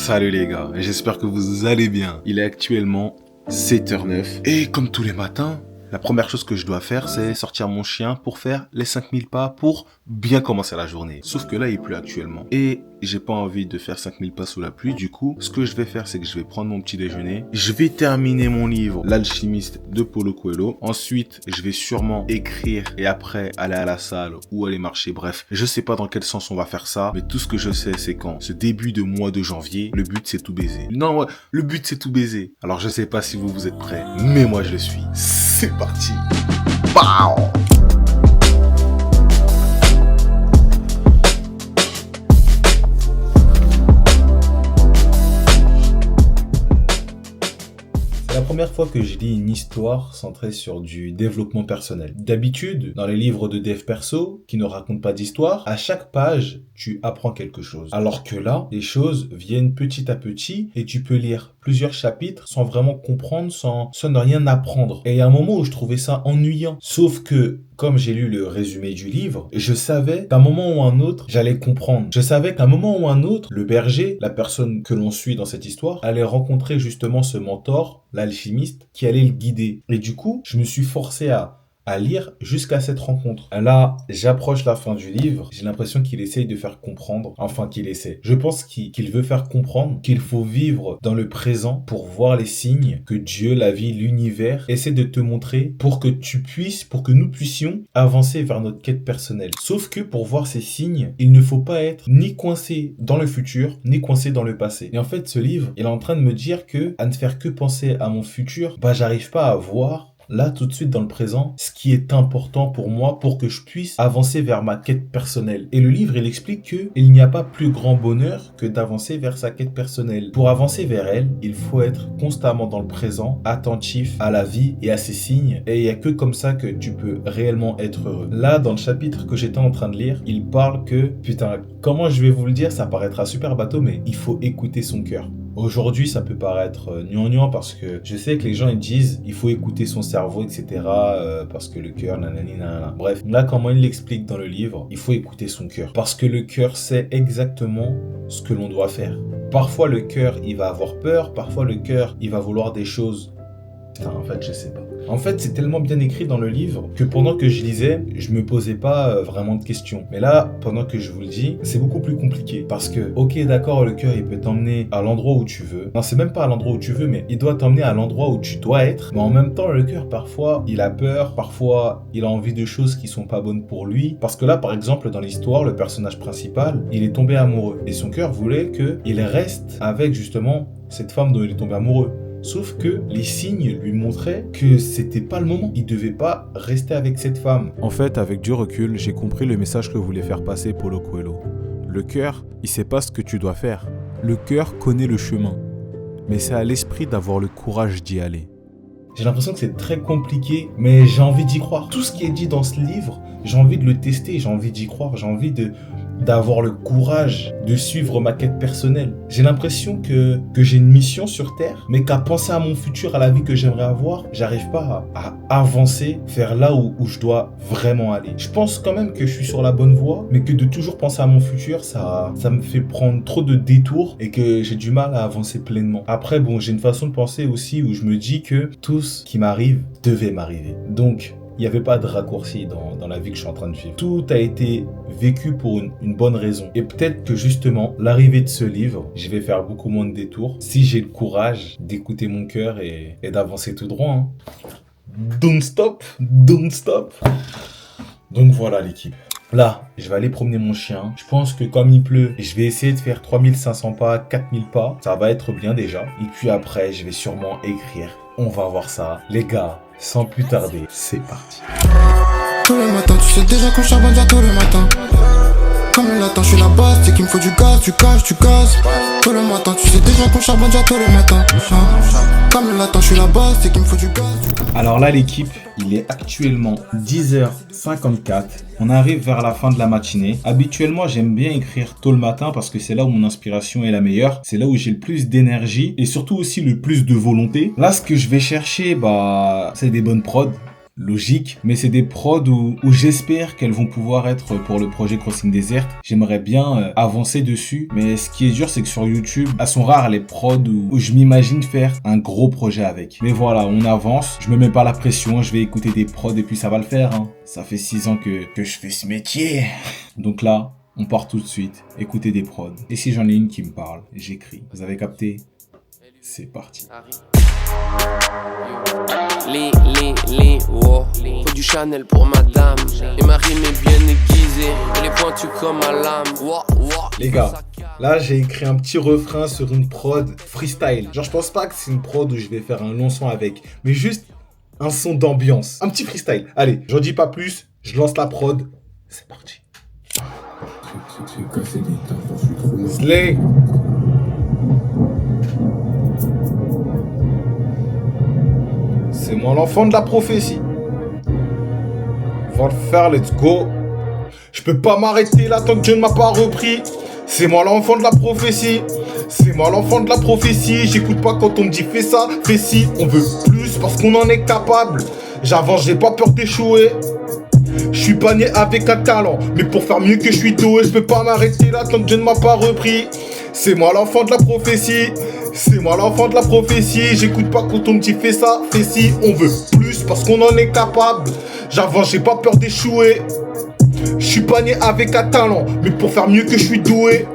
Salut les gars, j'espère que vous allez bien. Il est actuellement 7h09 et comme tous les matins, la première chose que je dois faire, c'est sortir mon chien pour faire les 5000 pas pour bien commencer la journée. Sauf que là, il pleut actuellement. Et j'ai pas envie de faire 5000 pas sous la pluie. Du coup, ce que je vais faire, c'est que je vais prendre mon petit déjeuner. Je vais terminer mon livre, L'Alchimiste de Paulo Coelho. Ensuite, je vais sûrement écrire et après aller à la salle ou aller marcher. Bref, je sais pas dans quel sens on va faire ça. Mais tout ce que je sais, c'est qu'en ce début de mois de janvier, le but, c'est tout baiser. Non, ouais, le but, c'est tout baiser. Alors, je sais pas si vous êtes prêts, mais moi, je le suis. C'est parti. Pow! C'est la première fois que je lis une histoire centrée sur du développement personnel. D'habitude, dans les livres de dev perso, qui ne racontent pas d'histoire, à chaque page, tu apprends quelque chose. Alors que là, les choses viennent petit à petit et tu peux lire plusieurs chapitres sans vraiment comprendre, sans ne rien apprendre. Et il y a un moment où je trouvais ça ennuyant. Sauf que, comme j'ai lu le résumé du livre, je savais qu'à un moment ou un autre, j'allais comprendre. Je savais qu'à un moment ou un autre, le berger, la personne que l'on suit dans cette histoire, allait rencontrer justement ce mentor, l'alchimiste, qui allait le guider. Et du coup, je me suis forcé à lire jusqu'à cette rencontre. Là, j'approche la fin du livre. J'ai l'impression qu'il essaye de faire comprendre. Enfin, qu'il essaie. Je pense qu'il veut faire comprendre qu'il faut vivre dans le présent pour voir les signes que Dieu, la vie, l'univers essaie de te montrer pour que nous puissions avancer vers notre quête personnelle. Sauf que pour voir ces signes, il ne faut pas être ni coincé dans le futur, ni coincé dans le passé. Et en fait, ce livre, il est en train de me dire que, à ne faire que penser à mon futur, j'arrive pas à voir là, tout de suite, dans le présent, ce qui est important pour moi pour que je puisse avancer vers ma quête personnelle. Et le livre, il explique que il n'y a pas plus grand bonheur que d'avancer vers sa quête personnelle. Pour avancer vers elle, il faut être constamment dans le présent, attentif à la vie et à ses signes. Et il n'y a que comme ça que tu peux réellement être heureux. Là, dans le chapitre que j'étais en train de lire, il parle que, putain, comment je vais vous le dire, ça paraîtra super bateau, mais il faut écouter son cœur. Aujourd'hui, ça peut paraître gnangnan parce que je sais que les gens ils disent il faut écouter son cerveau, etc. Parce que le cœur, nanani, nanana. Bref, là, comment il l'explique dans le livre, il faut écouter son cœur. Parce que le cœur sait exactement ce que l'on doit faire. Parfois, le cœur, il va avoir peur. Parfois, le cœur, il va vouloir des choses. Putain, en fait, je sais pas. En fait, c'est tellement bien écrit dans le livre que pendant que je lisais, je me posais pas vraiment de questions. Mais là, pendant que je vous le dis, c'est beaucoup plus compliqué. Parce que, ok, d'accord, le cœur, il peut t'emmener à l'endroit où tu veux. Non, c'est même pas à l'endroit où tu veux, mais il doit t'emmener à l'endroit où tu dois être. Mais en même temps, le cœur, parfois, il a peur. Parfois, il a envie de choses qui sont pas bonnes pour lui. Parce que là, par exemple, dans l'histoire, le personnage principal, il est tombé amoureux. Et son cœur voulait qu'il reste avec, justement, cette femme dont il est tombé amoureux. Sauf que les signes lui montraient que c'était pas le moment. Il devait pas rester avec cette femme. En fait, avec du recul, j'ai compris le message que voulait faire passer Paulo Coelho. Le cœur, il sait pas ce que tu dois faire. Le cœur connaît le chemin. Mais c'est à l'esprit d'avoir le courage d'y aller. J'ai l'impression que c'est très compliqué, mais j'ai envie d'y croire. Tout ce qui est dit dans ce livre, j'ai envie de le tester, j'ai envie d'y croire, j'ai envie d'avoir le courage de suivre ma quête personnelle. J'ai l'impression que j'ai une mission sur Terre, mais qu'à penser à mon futur, à la vie que j'aimerais avoir, j'arrive pas à avancer vers là où je dois vraiment aller. Je pense quand même que je suis sur la bonne voie, mais que de toujours penser à mon futur, ça me fait prendre trop de détours et que j'ai du mal à avancer pleinement. Après, bon, j'ai une façon de penser aussi où je me dis que tout ce qui m'arrive devait m'arriver. Donc, il n'y avait pas de raccourci dans la vie que je suis en train de vivre. Tout a été vécu pour une bonne raison. Et peut-être que justement, l'arrivée de ce livre, je vais faire beaucoup moins de détours si j'ai le courage d'écouter mon cœur et d'avancer tout droit. Hein. Don't stop, don't stop. Donc voilà l'équipe. Là, je vais aller promener mon chien. Je pense que comme il pleut, je vais essayer de faire 3500 pas, 4000 pas. Ça va être bien déjà. Et puis après, je vais sûrement écrire. On va voir ça. Les gars, sans plus tarder, c'est parti. Tous les matins, tu sais déjà qu'on charbonne déjà tous les matins. Comme le latin, je suis la base, c'est qu'il me faut du gaz, tu gaz. Tous les matins, tu sais déjà qu'on charbonne déjà tous les matins. Comme le latin, je suis la base, c'est qu'il me faut du gaz. Alors là l'équipe, il est actuellement 10h54. On arrive vers la fin de la matinée. Habituellement, j'aime bien écrire tôt le matin parce que c'est là où mon inspiration est la meilleure. C'est là où j'ai le plus d'énergie et surtout aussi le plus de volonté. Là, ce que je vais chercher, c'est des bonnes prods. logique, mais c'est des prods où j'espère qu'elles vont pouvoir être pour le projet Crossing Desert. J'aimerais bien avancer dessus, mais ce qui est dur, c'est que sur YouTube, elles sont rares les prods où je m'imagine faire un gros projet avec. Mais voilà, on avance, je me mets pas la pression, je vais écouter des prods et puis ça va le faire. Hein. Ça fait 6 ans que je fais ce métier. Donc là, on part tout de suite, écouter des prods. Et si j'en ai une qui me parle, j'écris. Vous avez capté? C'est parti. Wow. Faut du Chanel pour madame. Et ma rime est bien aiguisée. Elle est pointue comme ma lame. Les gars, là j'ai écrit un petit refrain sur une prod freestyle. Genre je pense pas que c'est une prod où je vais faire un long son avec, mais juste un son d'ambiance. Un petit freestyle. Allez, j'en dis pas plus, je lance la prod. C'est parti. Slay. C'est moi l'enfant de la prophétie. Va le faire, let's go. Je peux pas m'arrêter là tant que Dieu ne m'a pas repris. C'est moi l'enfant de la prophétie. C'est moi l'enfant de la prophétie. J'écoute pas quand on me dit fais ça, fais ci. On veut plus parce qu'on en est capable. J'avance, j'ai pas peur d'échouer. Je suis pas né avec un talent, mais pour faire mieux que je suis doué, je peux pas m'arrêter là tant que Dieu ne m'a pas repris. C'est moi l'enfant de la prophétie. C'est moi l'enfant de la prophétie. J'écoute pas quand on me dit fais ça, fais ci. On veut plus parce qu'on en est capable. J'avance, j'ai pas peur d'échouer. Je suis pas né avec un talent, mais pour faire mieux que je suis doué.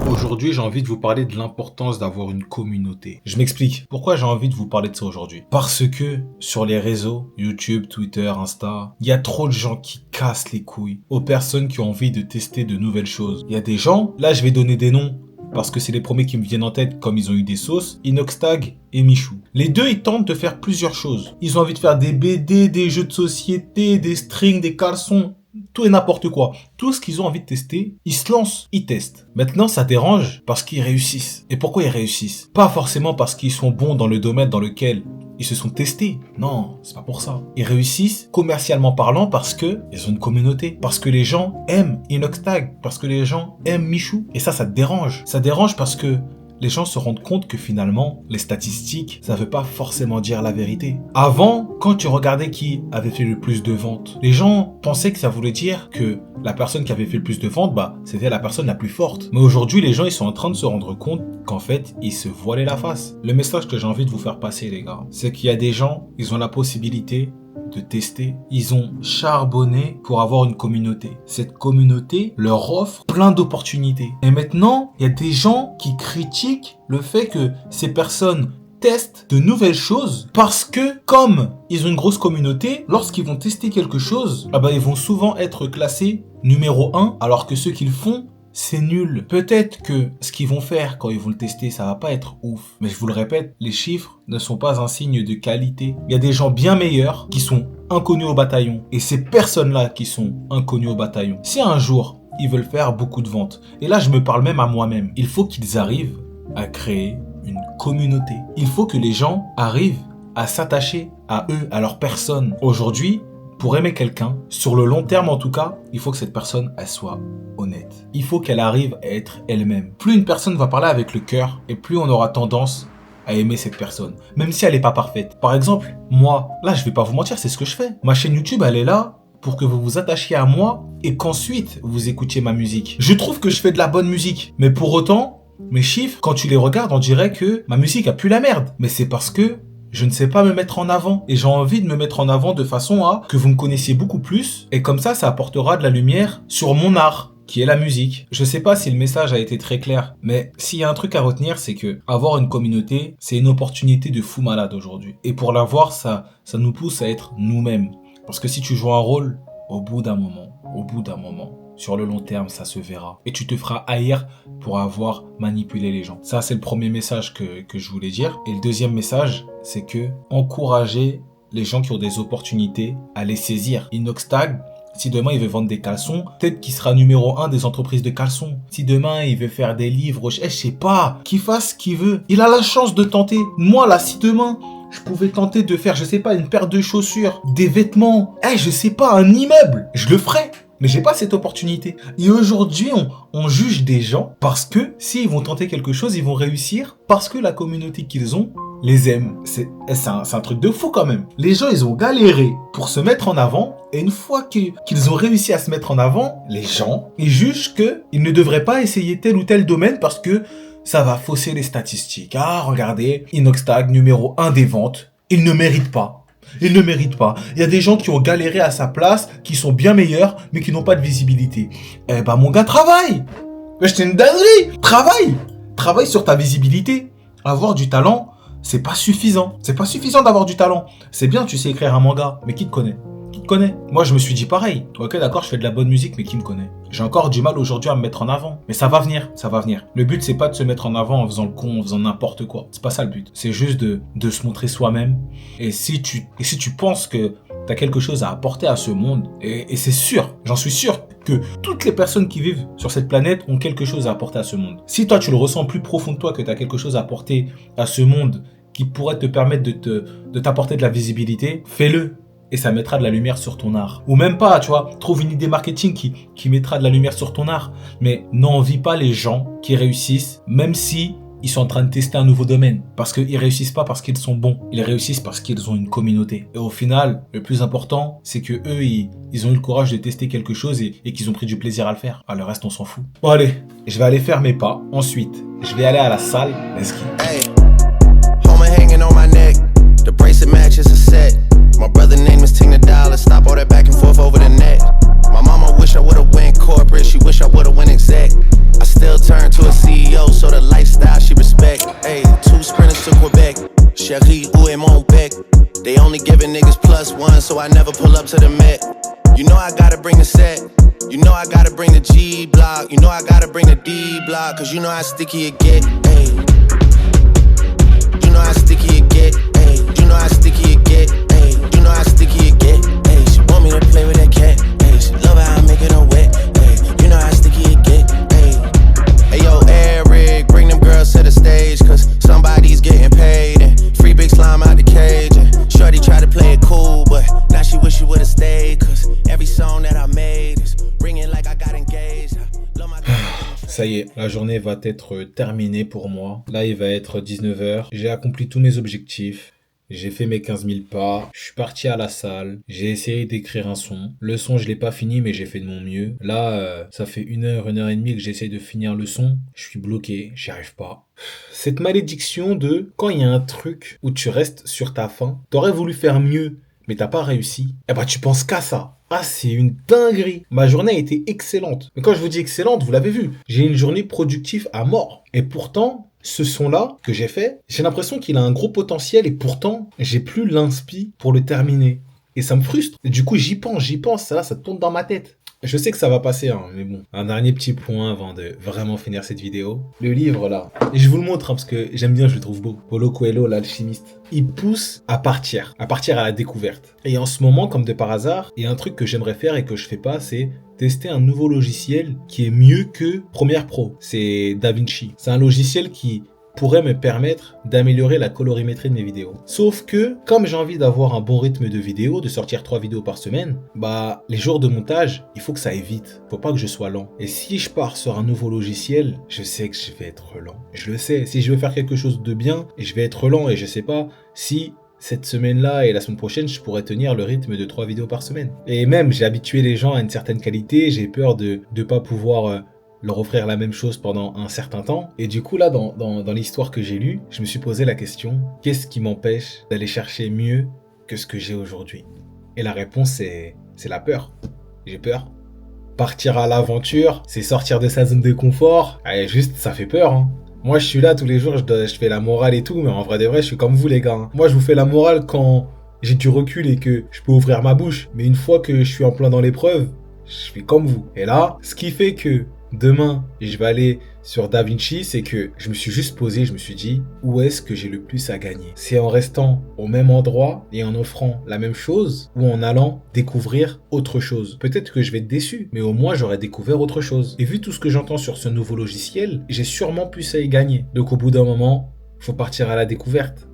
Aujourd'hui, j'ai envie de vous parler de l'importance d'avoir une communauté. Je m'explique. Pourquoi j'ai envie de vous parler de ça aujourd'hui? Parce que sur les réseaux, YouTube, Twitter, Insta, il y a trop de gens qui cassent les couilles aux personnes qui ont envie de tester de nouvelles choses. Il y a des gens, là je vais donner des noms, parce que c'est les premiers qui me viennent en tête comme ils ont eu des sauces, Inoxtag et Michou. Les deux, ils tentent de faire plusieurs choses. Ils ont envie de faire des BD, des jeux de société, des strings, des caleçons, tout et n'importe quoi. Tout ce qu'ils ont envie de tester, ils se lancent, ils testent. Maintenant, ça dérange parce qu'ils réussissent. Et pourquoi ils réussissent? Pas forcément parce qu'ils sont bons dans le domaine dans lequel ils se sont testés. Non, c'est pas pour ça. Ils réussissent commercialement parlant parce que ils ont une communauté. Parce que les gens aiment Inoxtag. Parce que les gens aiment Michou. Et ça te dérange. Ça dérange parce que les gens se rendent compte que finalement, les statistiques, ça veut pas forcément dire la vérité. Avant, quand tu regardais qui avait fait le plus de ventes, les gens pensaient que ça voulait dire que la personne qui avait fait le plus de ventes, c'était la personne la plus forte. Mais aujourd'hui, les gens, ils sont en train de se rendre compte qu'en fait, ils se voilaient la face. Le message que j'ai envie de vous faire passer, les gars, c'est qu'il y a des gens, ils ont la possibilité de tester. Ils ont charbonné pour avoir une communauté. Cette communauté leur offre plein d'opportunités. Et maintenant, il y a des gens qui critiquent le fait que ces personnes testent de nouvelles choses parce que comme ils ont une grosse communauté, lorsqu'ils vont tester quelque chose, ils vont souvent être classés numéro 1 alors que ceux qu'ils font, c'est nul. Peut-être que ce qu'ils vont faire quand ils vont le tester, ça va pas être ouf. Mais je vous le répète, les chiffres ne sont pas un signe de qualité. Il y a des gens bien meilleurs qui sont inconnus au bataillon. Et ces personnes-là qui sont inconnues au bataillon, si un jour, ils veulent faire beaucoup de ventes, et là je me parle même à moi-même, il faut qu'ils arrivent à créer une communauté. Il faut que les gens arrivent à s'attacher à eux, à leur personne. Aujourd'hui, pour aimer quelqu'un, sur le long terme en tout cas, il faut que cette personne, elle soit honnête. Il faut qu'elle arrive à être elle-même. Plus une personne va parler avec le cœur, et plus on aura tendance à aimer cette personne, même si elle n'est pas parfaite. Par exemple, moi, là je vais pas vous mentir, c'est ce que je fais. Ma chaîne YouTube, elle est là pour que vous vous attachiez à moi et qu'ensuite vous écoutiez ma musique. Je trouve que je fais de la bonne musique, mais pour autant, mes chiffres, quand tu les regardes, on dirait que ma musique a plus la merde. Mais c'est parce que je ne sais pas me mettre en avant. Et j'ai envie de me mettre en avant de façon à que vous me connaissiez beaucoup plus. Et comme ça apportera de la lumière sur mon art, qui est la musique. Je sais pas si le message a été très clair, mais s'il y a un truc à retenir, c'est que avoir une communauté, c'est une opportunité de fou malade aujourd'hui. Et pour l'avoir, ça nous pousse à être nous-mêmes. Parce que si tu joues un rôle, au bout d'un moment, sur le long terme, ça se verra. Et tu te feras haïr pour avoir manipulé les gens. Ça, c'est le premier message que je voulais dire. Et le deuxième message, c'est que encourager les gens qui ont des opportunités à les saisir. Inoxtag, si demain il veut vendre des caleçons, peut-être qu'il sera numéro 1 des entreprises de caleçons. Si demain il veut faire des livres, je sais pas, qu'il fasse ce qu'il veut. Il a la chance de tenter. Moi là, si demain je pouvais tenter de faire, je sais pas, une paire de chaussures, des vêtements, je sais pas, un immeuble, je le ferais. Mais j'ai pas cette opportunité. Et aujourd'hui, on juge des gens parce que s'ils vont tenter quelque chose, ils vont réussir parce que la communauté qu'ils ont les aiment. C'est un truc de fou quand même. Les gens, ils ont galéré pour se mettre en avant. Et une fois qu'ils ont réussi à se mettre en avant, les gens, ils jugent qu'ils ne devraient pas essayer tel ou tel domaine parce que ça va fausser les statistiques. Ah, regardez, Inoxtag, numéro 1 des ventes, il ne mérite pas. Il ne mérite pas. Il y a des gens qui ont galéré à sa place, qui sont bien meilleurs, mais qui n'ont pas de visibilité. Eh ben, mon gars, travaille. Mais c'est une dinguerie. Travaille sur ta visibilité. Avoir du talent, c'est pas suffisant. C'est pas suffisant d'avoir du talent. C'est bien, tu sais écrire un manga, mais qui te connaît? Qui te connaît? Moi, je me suis dit pareil. Ok, d'accord, je fais de la bonne musique, mais qui me connaît? J'ai encore du mal aujourd'hui à me mettre en avant. Mais ça va venir, ça va venir. Le but, c'est pas de se mettre en avant en faisant le con, en faisant n'importe quoi. C'est pas ça le but. C'est juste de se montrer soi-même. Et si tu penses que t'as quelque chose à apporter à ce monde, et c'est sûr, j'en suis sûr, que toutes les personnes qui vivent sur cette planète ont quelque chose à apporter à ce monde. Si toi, tu le ressens plus profond de toi, que t'as quelque chose à apporter à ce monde qui pourrait te permettre de t'apporter de la visibilité, fais-le. Et ça mettra de la lumière sur ton art. Ou même pas, tu vois, trouve une idée marketing qui mettra de la lumière sur ton art. Mais n'envie pas les gens qui réussissent, même si ils sont en train de tester un nouveau domaine. Parce qu'ils réussissent pas parce qu'ils sont bons. Ils réussissent parce qu'ils ont une communauté. Et au final, le plus important, c'est que eux, ils ont eu le courage de tester quelque chose et qu'ils ont pris du plaisir à le faire. Ah, le reste, on s'en fout. Bon, allez, je vais aller faire mes pas. Ensuite, je vais aller à la salle. Let's go. Hey, Homer hanging on my neck. The bracelet matches a set. My brother name is Tina Dollar. Stop all that back and forth over the net. My mama wish I would've went corporate. She wish I would've went exec. I still turn to a CEO, so the lifestyle she respect. Hey, 2 sprinters to Quebec. Chérie, où est mon bec? They only giving niggas +1, so I never pull up to the Met. You know I gotta bring the set. You know I gotta bring the G block. You know I gotta bring the D block. Cause you know how sticky it get. Hey. You know how sticky it get. Hey. You know how sticky it get. Hey. You know how sticky it get. Hey. She want me to play with that cat. Hey. She love how I'm making her wet. Hey. You know how sticky it get. Hey. Hey yo, Eric, bring them girls to the stage. Cause somebody's getting paid. And free big slime out the cage. And shorty tried to play it cool, but now she wish she would've stayed. Cause every song that I made is ringing like I got engaged. Ça y est, la journée va être terminée pour moi. Là, il va être 19h. J'ai accompli tous mes objectifs. J'ai fait mes 15 000 pas. Je suis parti à la salle. J'ai essayé d'écrire un son. Le son, je l'ai pas fini, mais j'ai fait de mon mieux. Là, ça fait 1h et demie que j'essaye de finir le son. Je suis bloqué. J'y arrive pas. Cette malédiction de quand il y a un truc où tu restes sur ta faim, t'aurais voulu faire mieux, mais t'as pas réussi. Eh ben, tu penses qu'à ça. Ah, c'est une dinguerie. Ma journée a été excellente. Mais quand je vous dis excellente, vous l'avez vu. J'ai une journée productive à mort. Et pourtant, ce son-là que j'ai fait, j'ai l'impression qu'il a un gros potentiel et pourtant, j'ai plus l'inspi pour le terminer. Et ça me frustre. Et du coup, j'y pense. Ça tourne dans ma tête. Je sais que ça va passer, hein, mais bon. Un dernier petit point avant de vraiment finir cette vidéo. Le livre, là. Et je vous le montre, hein, parce que j'aime bien, je le trouve beau. Paulo Coelho, l'alchimiste. Il pousse à partir à la découverte. Et en ce moment, comme de par hasard, il y a un truc que j'aimerais faire et que je fais pas, c'est tester un nouveau logiciel qui est mieux que Premiere Pro. C'est DaVinci. C'est un logiciel qui pourrait me permettre d'améliorer la colorimétrie de mes vidéos. Sauf que, comme j'ai envie d'avoir un bon rythme de vidéo, de sortir 3 vidéos par semaine, les jours de montage, il faut que ça aille vite. Faut pas que je sois lent. Et si je pars sur un nouveau logiciel, je sais que je vais être lent. Je le sais. Si je veux faire quelque chose de bien, je vais être lent et je sais pas si cette semaine-là et la semaine prochaine, je pourrais tenir le rythme de 3 vidéos par semaine. Et même, j'ai habitué les gens à une certaine qualité, j'ai peur de pas pouvoir leur offrir la même chose pendant un certain temps. Et du coup, là, dans l'histoire que j'ai lue, je me suis posé la question, qu'est-ce qui m'empêche d'aller chercher mieux que ce que j'ai aujourd'hui? Et la réponse, c'est la peur. J'ai peur. Partir à l'aventure, c'est sortir de sa zone de confort. Allez, juste, ça fait peur, hein. Moi, je suis là tous les jours, je fais la morale et tout, mais en vrai de vrai, je suis comme vous, les gars, hein. Moi, je vous fais la morale quand j'ai du recul et que je peux ouvrir ma bouche. Mais une fois que je suis en plein dans l'épreuve, je fais comme vous. Et là, ce qui fait que demain, je vais aller sur DaVinci, c'est que je me suis juste posé, je me suis dit, où est-ce que j'ai le plus à gagner? C'est en restant au même endroit et en offrant la même chose ou en allant découvrir autre chose? Peut-être que je vais être déçu, mais au moins j'aurai découvert autre chose. Et vu tout ce que j'entends sur ce nouveau logiciel, j'ai sûrement plus à y gagner. Donc au bout d'un moment, il faut partir à la découverte.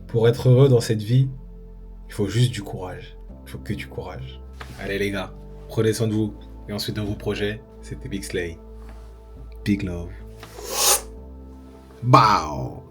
Pour être heureux dans cette vie, il faut juste du courage. Il faut que du courage. Allez les gars, prenez soin de vous. Et ensuite de vos projets, c'était Big Slay. Big love. Bow.